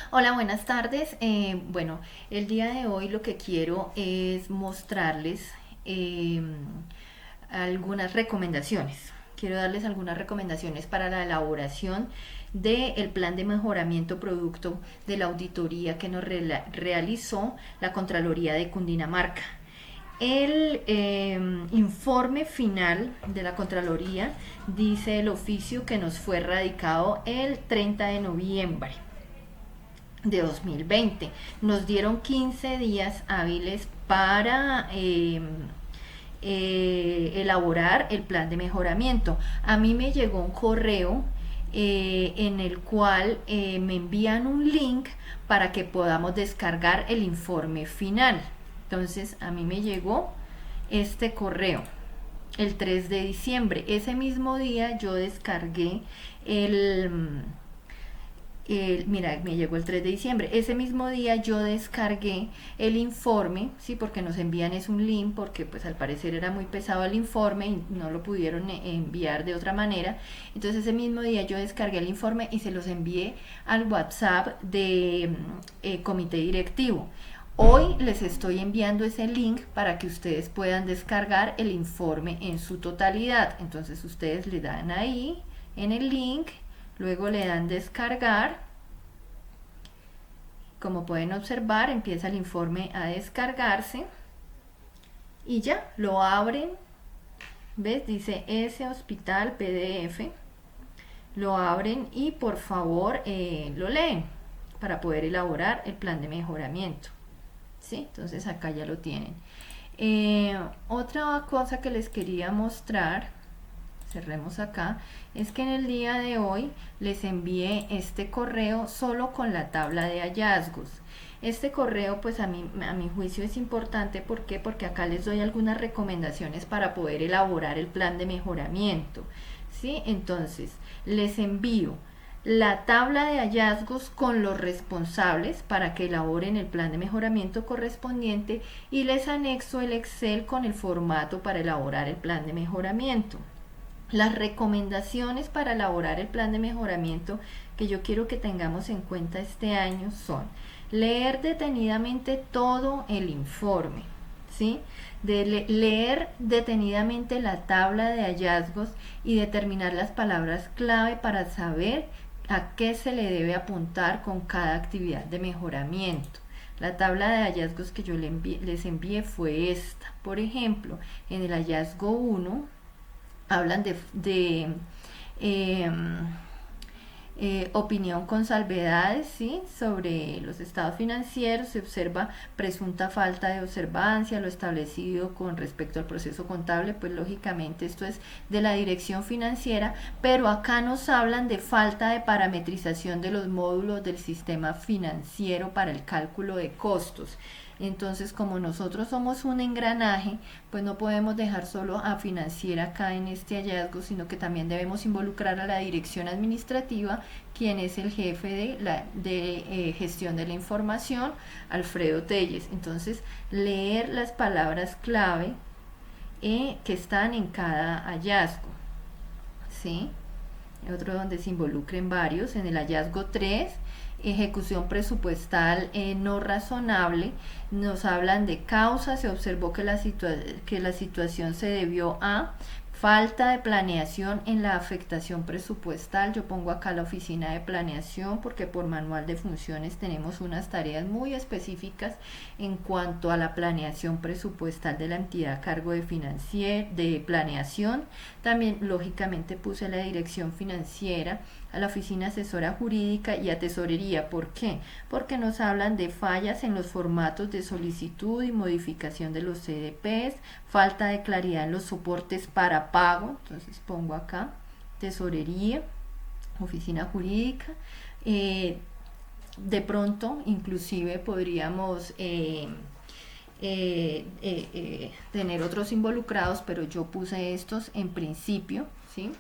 Hola, buenas tardes. Bueno, el día de hoy lo que quiero es mostrarles eh, algunas recomendaciones. Quiero darles algunas recomendaciones para la elaboración del plan de mejoramiento producto de la auditoría que nos realizó la Contraloría de Cundinamarca. El informe final de la Contraloría dice el oficio que nos fue radicado el 30 de noviembre de 2020. Nos dieron 15 días hábiles para elaborar el plan de mejoramiento. A mí me llegó un correo en el cual me envían un link para que podamos descargar el informe final. Entonces a mí me llegó este correo el 3 de diciembre. Ese mismo día yo descargué mira, me llegó el 3 de diciembre. Ese mismo día yo descargué el informe, sí, porque nos envían es un link, porque pues al parecer era muy pesado el informe y no lo pudieron enviar de otra manera. Entonces ese mismo día yo descargué el informe y se los envié al WhatsApp de comité directivo. Hoy les estoy enviando ese link para que ustedes puedan descargar el informe en su totalidad. Entonces ustedes le dan ahí en el link, luego le dan descargar. Como pueden observar, empieza el informe a descargarse y ya lo abren. ¿Ves? Dice ese hospital PDF. Lo abren y por favor lo leen para poder elaborar el plan de mejoramiento. ¿Sí? Entonces acá ya lo tienen. Otra cosa que les quería mostrar, cerremos acá, es que en el día de hoy les envié este correo solo con la tabla de hallazgos. Este correo pues a mi juicio es importante. ¿Por qué? Porque acá les doy algunas recomendaciones para poder elaborar el plan de mejoramiento, ¿sí? Entonces les envío la tabla de hallazgos con los responsables para que elaboren el plan de mejoramiento correspondiente y les anexo el Excel con el formato para elaborar el plan de mejoramiento. Las recomendaciones para elaborar el plan de mejoramiento que yo quiero que tengamos en cuenta este año son leer detenidamente todo el informe, ¿sí? Leer detenidamente la tabla de hallazgos y determinar las palabras clave para saber a qué se le debe apuntar con cada actividad de mejoramiento. La tabla de hallazgos que yo les envié fue esta. Por ejemplo, en el hallazgo 1 hablan de eh, opinión con salvedades, ¿sí? Sobre los estados financieros. Se observa presunta falta de observancia, lo establecido con respecto al proceso contable, pues lógicamente esto es de la dirección financiera, pero acá nos hablan de falta de parametrización de los módulos del sistema financiero para el cálculo de costos. Entonces, como nosotros somos un engranaje, pues no podemos dejar solo a financiera acá en este hallazgo, sino que también debemos involucrar a la dirección administrativa, quien es el jefe de gestión de la información, Alfredo Telles. Entonces, leer las palabras clave que están en cada hallazgo, ¿sí? Otro donde se involucren varios. En el hallazgo 3, ejecución presupuestal no razonable, nos hablan de causas. Se observó que la situación se debió a falta de planeación en la afectación presupuestal. Yo pongo acá la oficina de planeación porque por manual de funciones tenemos unas tareas muy específicas en cuanto a la planeación presupuestal de la entidad a cargo de planeación. También lógicamente puse la dirección financiera, a la oficina asesora jurídica y a tesorería. ¿Por qué? Porque nos hablan de fallas en los formatos de solicitud y modificación de los CDPs, falta de claridad en los soportes para pago. Entonces pongo acá tesorería, oficina jurídica. De pronto inclusive podríamos tener otros involucrados, pero yo puse estos en principio, ¿sí?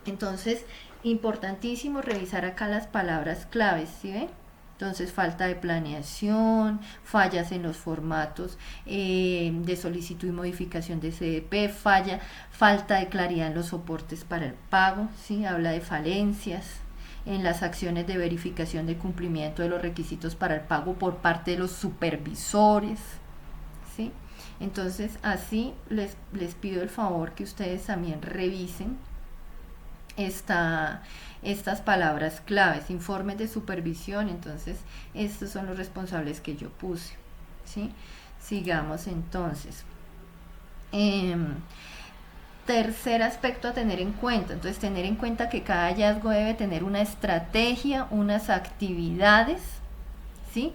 Entonces, importantísimo revisar acá las palabras claves, ¿sí ven? Entonces, falta de planeación, fallas en los formatos de solicitud y modificación de CDP, falta de claridad en los soportes para el pago, ¿sí? Habla de falencias. en las acciones de verificación de cumplimiento de los requisitos para el pago por parte de los supervisores, ¿sí? Entonces así les pido el favor que ustedes también revisen estas palabras claves, informes de supervisión. Entonces estos son los responsables que yo puse, ¿sí? Sigamos entonces. Tercer aspecto a tener en cuenta, entonces tener en cuenta que cada hallazgo debe tener una estrategia, unas actividades, ¿sí?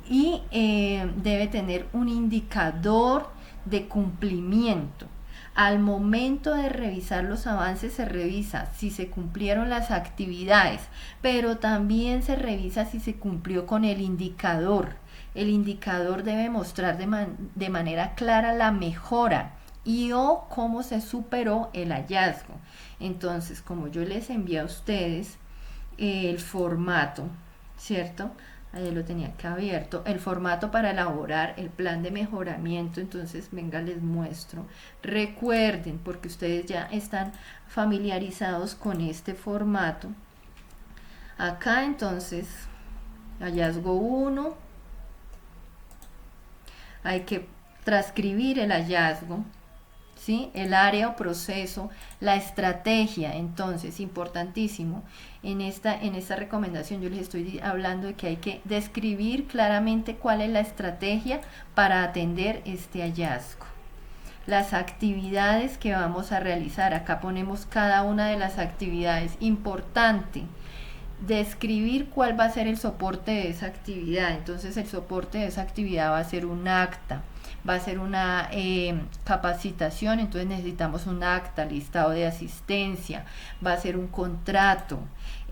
Y debe tener un indicador de cumplimiento. Al momento de revisar los avances se revisa si se cumplieron las actividades, pero también se revisa si se cumplió con el indicador. El indicador debe mostrar de manera clara la mejora y o cómo se superó el hallazgo. Entonces, como yo les envié a ustedes el formato, ¿cierto? Ahí lo tenía acá abierto, el formato para elaborar el plan de mejoramiento. Entonces, venga, les muestro. Recuerden, porque ustedes ya están familiarizados con este formato. Acá, entonces, hallazgo 1. Hay que transcribir el hallazgo, ¿sí? El área o proceso, la estrategia. Entonces, importantísimo, en esta recomendación yo les estoy hablando de que hay que describir claramente cuál es la estrategia para atender este hallazgo. Las actividades que vamos a realizar, acá ponemos cada una de las actividades. Importante, describir cuál va a ser el soporte de esa actividad. Entonces el soporte de esa actividad va a ser un acta, va a ser una capacitación. Entonces necesitamos un acta, listado de asistencia, va a ser un contrato,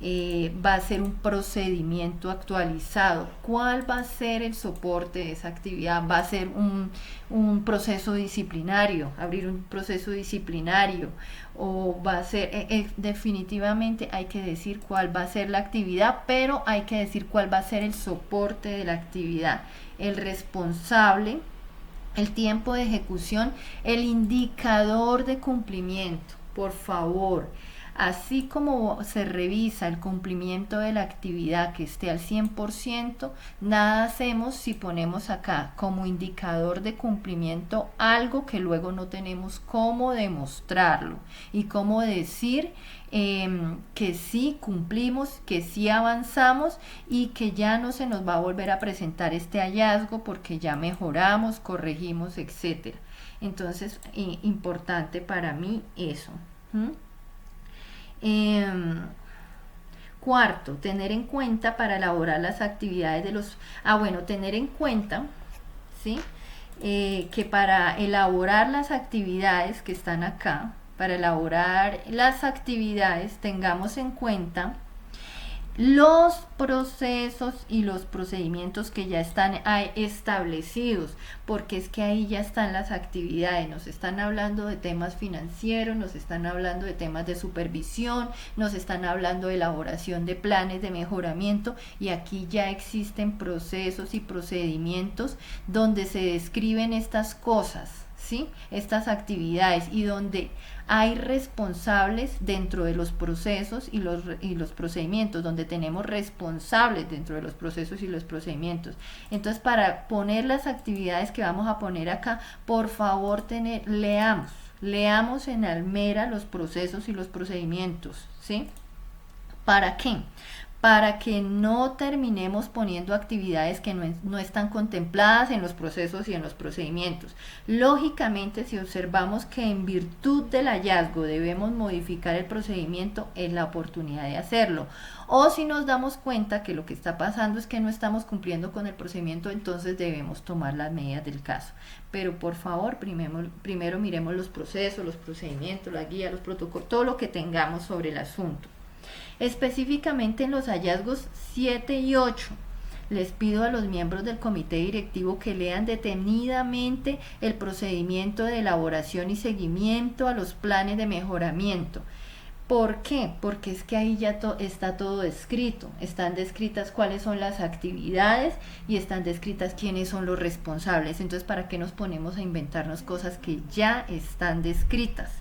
va a ser un procedimiento actualizado. ¿Cuál va a ser el soporte de esa actividad? Va a ser un proceso disciplinario, abrir un proceso disciplinario, o va a ser, definitivamente hay que decir cuál va a ser la actividad, pero hay que decir cuál va a ser el soporte de la actividad, el responsable, el tiempo de ejecución, el indicador de cumplimiento. Por favor, así como se revisa el cumplimiento de la actividad que esté al 100%, nada hacemos si ponemos acá como indicador de cumplimiento algo que luego no tenemos cómo demostrarlo y cómo decir que sí cumplimos, que sí avanzamos y que ya no se nos va a volver a presentar este hallazgo porque ya mejoramos, corregimos, etcétera. Entonces, importante para mí eso. Cuarto, tener en cuenta para elaborar las actividades de los... tener en cuenta, ¿sí? Que para elaborar las actividades que están acá, para elaborar las actividades, tengamos en cuenta los procesos y los procedimientos que ya están establecidos, porque es que ahí ya están las actividades. Nos están hablando de temas financieros, nos están hablando de temas de supervisión, nos están hablando de elaboración de planes de mejoramiento, y aquí ya existen procesos y procedimientos donde se describen estas cosas, ¿sí? Estas actividades, y donde hay responsables dentro de los procesos y los procedimientos, donde tenemos responsables dentro de los procesos y los procedimientos. Entonces, para poner las actividades que vamos a poner acá, por favor, leamos en almera los procesos y los procedimientos, ¿sí? ¿Para qué? Para que no terminemos poniendo actividades que no están contempladas en los procesos y en los procedimientos. Lógicamente, si observamos que en virtud del hallazgo debemos modificar el procedimiento, es la oportunidad de hacerlo. O si nos damos cuenta que lo que está pasando es que no estamos cumpliendo con el procedimiento, entonces debemos tomar las medidas del caso. Pero por favor, primero miremos los procesos, los procedimientos, la guía, los protocolos, todo lo que tengamos sobre el asunto. Específicamente en los hallazgos 7 y 8, les pido a los miembros del comité directivo que lean detenidamente el procedimiento de elaboración y seguimiento a los planes de mejoramiento. ¿Por qué? Porque es que ahí ya está todo descrito, están descritas cuáles son las actividades y están descritas quiénes son los responsables. Entonces, ¿para qué nos ponemos a inventarnos cosas que ya están descritas?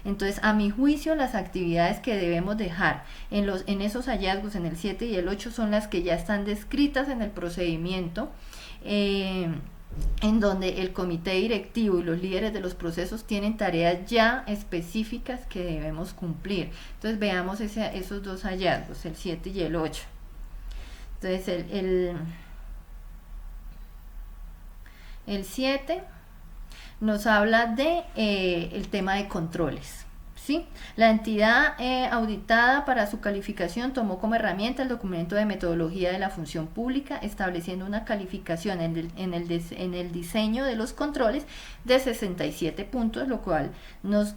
Entonces, a mi juicio, las actividades que debemos dejar en esos hallazgos, en el 7 y el 8, son las que ya están descritas en el procedimiento, en donde el comité directivo y los líderes de los procesos tienen tareas ya específicas que debemos cumplir. Entonces veamos esos dos hallazgos, el 7 y el 8. Entonces el 7 nos habla de el tema de controles. ¿Sí? La entidad auditada para su calificación tomó como herramienta el documento de metodología de la función pública, estableciendo una calificación en el diseño de los controles de 67 puntos, lo cual nos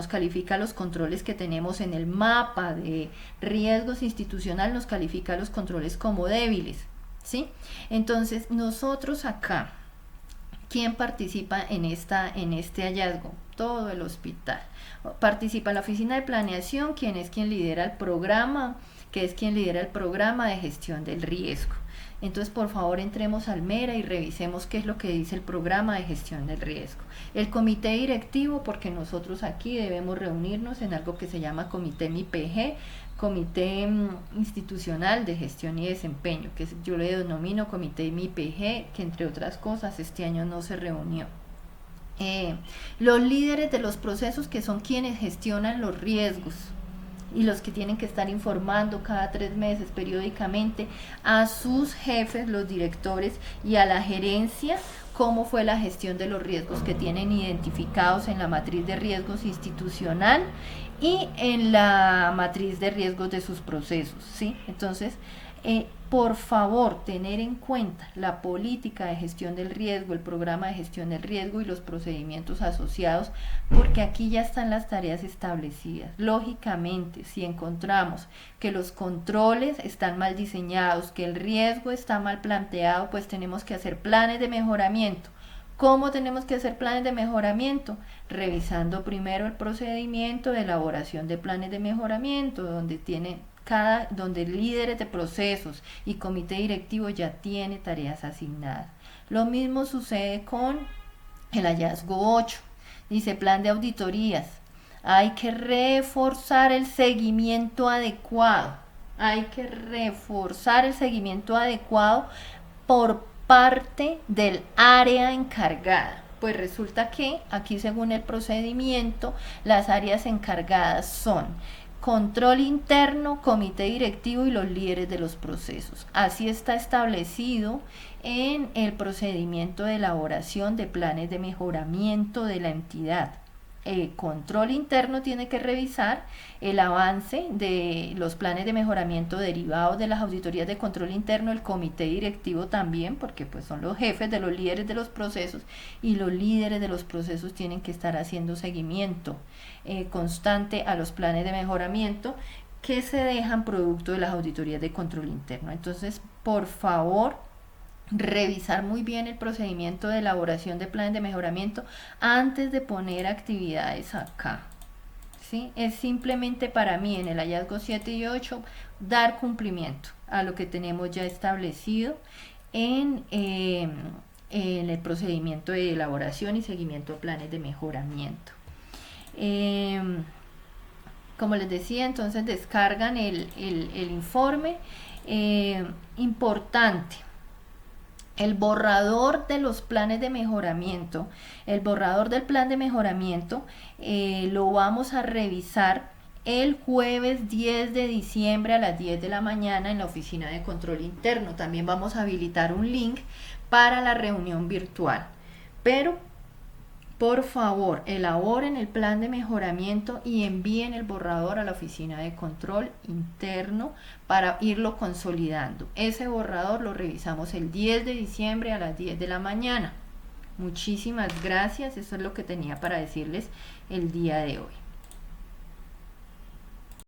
califica los controles que tenemos en el mapa de riesgos institucional, nos califica los controles como débiles. ¿Sí? Entonces, nosotros acá, ¿quién participa en este hallazgo? Todo el hospital. Participa la oficina de planeación, quien lidera el programa, que es quien lidera el programa de gestión del riesgo. Entonces, por favor, entremos al MERA y revisemos qué es lo que dice el programa de gestión del riesgo. El comité directivo, porque nosotros aquí debemos reunirnos en algo que se llama comité MIPG, Comité Institucional de Gestión y Desempeño, que yo le denomino comité MIPG, que entre otras cosas este año no se reunió. Los líderes de los procesos, que son quienes gestionan los riesgos y los que tienen que estar informando cada 3 meses periódicamente a sus jefes, los directores, y a la gerencia cómo fue la gestión de los riesgos que tienen identificados en la matriz de riesgos institucional y en la matriz de riesgos de sus procesos, ¿sí? Entonces, por favor, tener en cuenta la política de gestión del riesgo, el programa de gestión del riesgo y los procedimientos asociados, porque aquí ya están las tareas establecidas. Lógicamente, si encontramos que los controles están mal diseñados, que el riesgo está mal planteado, pues tenemos que hacer planes de mejoramiento. ¿Cómo tenemos que hacer planes de mejoramiento? Revisando primero el procedimiento de elaboración de planes de mejoramiento, donde líderes de procesos y comité directivo ya tiene tareas asignadas. Lo mismo sucede con el hallazgo 8. Dice plan de auditorías. Hay que reforzar el seguimiento adecuado. Hay que reforzar el seguimiento adecuado por parte del área encargada. Pues resulta que aquí, según el procedimiento, las áreas encargadas son control interno, comité directivo y los líderes de los procesos. Así está establecido en el procedimiento de elaboración de planes de mejoramiento de la entidad. Control interno tiene que revisar el avance de los planes de mejoramiento derivados de las auditorías de control interno, el comité directivo también, porque pues son los jefes de los líderes de los procesos, y los líderes de los procesos tienen que estar haciendo seguimiento constante a los planes de mejoramiento que se dejan producto de las auditorías de control interno. Entonces, por favor, revisar muy bien el procedimiento de elaboración de planes de mejoramiento antes de poner actividades acá. ¿Sí? Es simplemente para mí en el hallazgo 7 y 8 dar cumplimiento a lo que tenemos ya establecido en el procedimiento de elaboración y seguimiento de planes de mejoramiento. Como les decía, entonces descargan el informe. Importante, el borrador de los planes de mejoramiento, el borrador del plan de mejoramiento lo vamos a revisar el jueves 10 de diciembre a las 10 de la mañana en la oficina de control interno. También vamos a habilitar un link para la reunión virtual. Pero, por favor, elaboren el plan de mejoramiento y envíen el borrador a la oficina de control interno para irlo consolidando. Ese borrador lo revisamos el 10 de diciembre a las 10 de la mañana. Muchísimas gracias. Eso es lo que tenía para decirles el día de hoy.